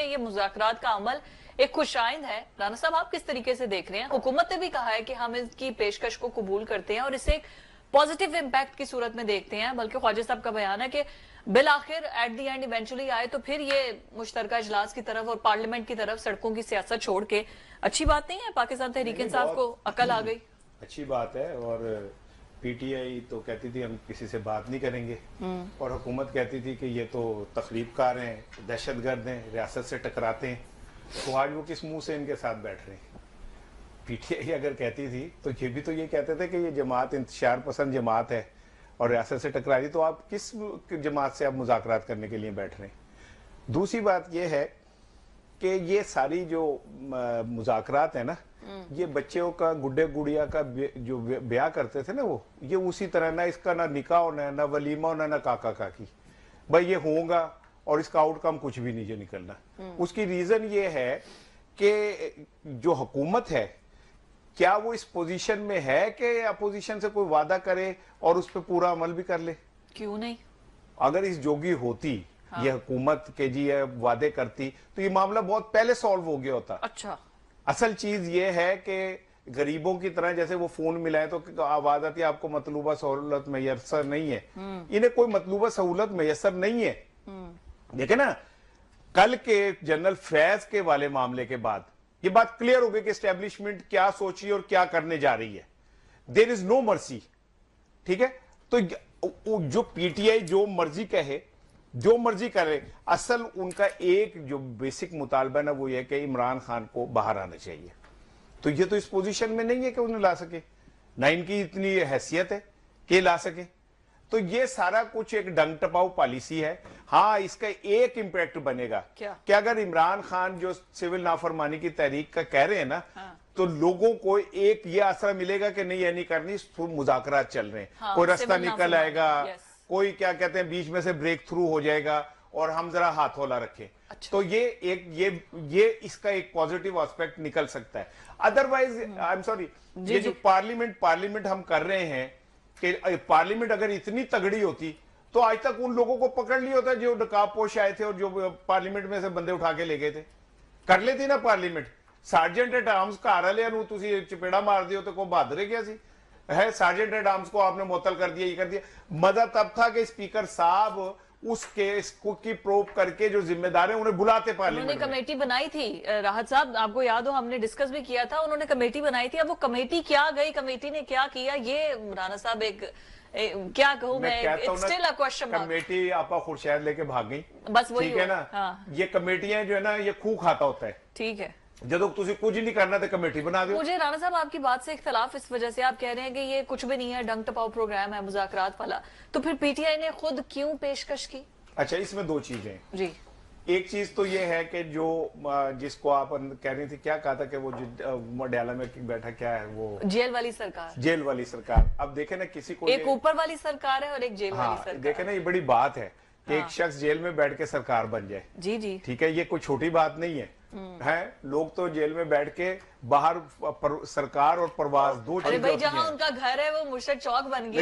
یہ مذاکرات کا عمل ایک خوش آئند ہے. رانا صاحب آپ کس طریقے سے دیکھ رہے ہیں؟ حکومت نے بھی کہا ہے کہ ہم اس کی پیشکش کو قبول کرتے ہیں اور اسے ایک پازیٹیو امپیکٹ کی صورت میں دیکھتے ہیں، بلکہ خواجہ صاحب کا بیان ہے کہ بالآخر ایٹ دی اینڈ ایونچولی آئے تو پھر یہ مشترکہ اجلاس کی طرف اور پارلیمنٹ کی طرف سڑکوں کی سیاست چھوڑ کے. اچھی بات نہیں ہے؟ پاکستان تحریک انصاف کو عقل آ گئی. اچھی بات ہے. اور پی ٹی آئی تو کہتی تھی ہم کسی سے بات نہیں کریں گے، اور حکومت کہتی تھی کہ یہ تو تخریب کار ہیں، دہشت گرد ہیں، ریاست سے ٹکراتے ہیں. تو آج وہ کس منہ سے ان کے ساتھ بیٹھ رہے ہیں؟ پی ٹی آئی اگر کہتی تھی تو یہ بھی تو یہ کہتے تھے کہ یہ جماعت انتشار پسند جماعت ہے اور ریاست سے ٹکرا رہی، تو آپ کس جماعت سے آپ مذاکرات کرنے کے لیے بیٹھ رہے ہیں؟ دوسری بات یہ ہے کہ یہ ساری جو مذاکرات ہیں نا، یہ بچوں کا گڈے گڑیا کا جو بیاہ کرتے تھے نا، وہ یہ اسی طرح نہ اس کا نہ نکاح ہونا ہے، نہ ولیمہ ہونا، نہ کاکا کاکی. بھائی یہ ہوگا اور اس کا آؤٹ کم کچھ بھی نہیں جو نکلنا. اس کی ریزن یہ ہے کہ جو حکومت ہے کیا وہ اس پوزیشن میں ہے کہ اپوزیشن سے کوئی وعدہ کرے اور اس پہ پورا عمل بھی کر لے؟ کیوں نہیں؟ اگر اس جوگی ہوتی یہ حکومت کے جی یہ وعدے کرتی تو یہ معاملہ بہت پہلے سالو ہو گیا ہوتا. اچھا، اصل چیز یہ ہے کہ غریبوں کی طرح جیسے وہ فون ملائے تو آواز آتی ہے آپ کو مطلوبہ سہولت میسر نہیں ہے. انہیں کوئی مطلوبہ سہولت میسر نہیں ہے. دیکھیں نا، کل کے جنرل فیض کے والے معاملے کے بعد یہ بات کلیئر ہو گئی کہ اسٹیبلشمنٹ کیا سوچی اور کیا کرنے جا رہی ہے. دیر از نو مرسی. ٹھیک ہے، تو جو پی ٹی آئی جو مرضی کہے، جو مرضی کرے، اصل ان کا ایک جو بیسک مطالبہ نا وہ یہ کہ عمران خان کو باہر آنا چاہیے. تو یہ تو اس پوزیشن میں نہیں ہے کہ انہیں لا سکے، نہ ان کی اتنی حیثیت ہے کہ لا سکے. تو یہ سارا کچھ ایک ڈنگ ٹپاؤ پالیسی ہے. ہاں، اس کا ایک امپیکٹ بنے گا کہ اگر عمران خان جو سول نافرمانی کی تحریک کا کہہ رہے ہیں نا، تو لوگوں کو ایک یہ اثر ملے گا کہ نہیں یہ نہیں کرنی، مذاکرات چل رہے ہیں، کوئی رستہ نکل آئے گا، کوئی کیا کہتے ہیں بیچ میں سے بریک تھرو ہو جائے گا اور ہم ذرا ہاتھ ہولا رکھیں. تو یہ اس کا ایک پازیٹیو آسپیکٹ نکل سکتا ہے. ادروائز آئی ایم سوری، یہ جو پارلیمنٹ ہم کر رہے ہیں کہ پارلیمنٹ اگر اتنی تگڑی ہوتی تو آج تک ان لوگوں کو پکڑ لیا ہوتا جو نقاب پوش آئے تھے اور جو پارلیمنٹ میں سے بندے اٹھا کے لے گئے تھے. کر لیتی نا پارلیمنٹ. سارجنٹ ایٹ آرمز کا آ لیا نو تسی چپیڑا مار دیو تو کوئی بہادر ہے کیا سی ہے؟ سارجنٹ ایٹ آرمز کو آپ نے معطل کر دیا، یہ کر دیا. مزہ تب تھا کہ اسپیکر صاحب اس کیس کی پروب کر کے جو ذمہ دار ہیں انہیں بلاتے پارلیمنٹ. انہوں نے کمیٹی بنائی تھی راحت صاحب، آپ کو یاد ہو ہم نے ڈسکس بھی کیا تھا. انہوں نے کمیٹی بنائی تھی. اب وہ کمیٹی کیا گئی، کمیٹی نے کیا کیا، یہ رانا صاحب ایک کیا کہوں میں، still a question mark. Committee آپا خورشید لے کے بھاگ گئی. بس وہی ٹھیک ہے نا. یہ کمیٹیاں جو ہے نا یہ خو کھاتا ہوتا ہے. ٹھیک ہے، جب تجھے کچھ نہیں کرنا تو کمیٹی بنا دو. مجھے رانا صاحب آپ کی بات سے اختلاف اس وجہ سے، آپ کہہ رہے ہیں کہ یہ کچھ بھی نہیں ہے، ڈنگ ٹپاؤ پروگرام ہے مذاکرات والا، تو پھر پی ٹی آئی نے خود کیوں پیشکش کی؟ اچھا، اس میں دو چیزیں. جی، ایک چیز تو یہ ہے کہ جو جس کو آپ کہہ رہی تھی، کیا کہا تھا کہ وہ ڈیالہ میں بیٹھا کیا ہے، وہ جیل والی سرکار. جیل والی سرکار. اب دیکھیں نا، کسی کو ایک اوپر والی سرکار ہے اور ایک جیل والی سرکار. دیکھیں نا، یہ بڑی بات ہے کہ ایک شخص جیل میں بیٹھ کے سرکار بن جائے. جی جی، ٹھیک ہے، یہ کوئی چھوٹی بات نہیں ہے. لوگ تو جیل میں بیٹھ کے باہر سرکار اور پرواز دو چیزیں. جہاں ان کا گھر ہے وہ مرشد چوک بن گیا.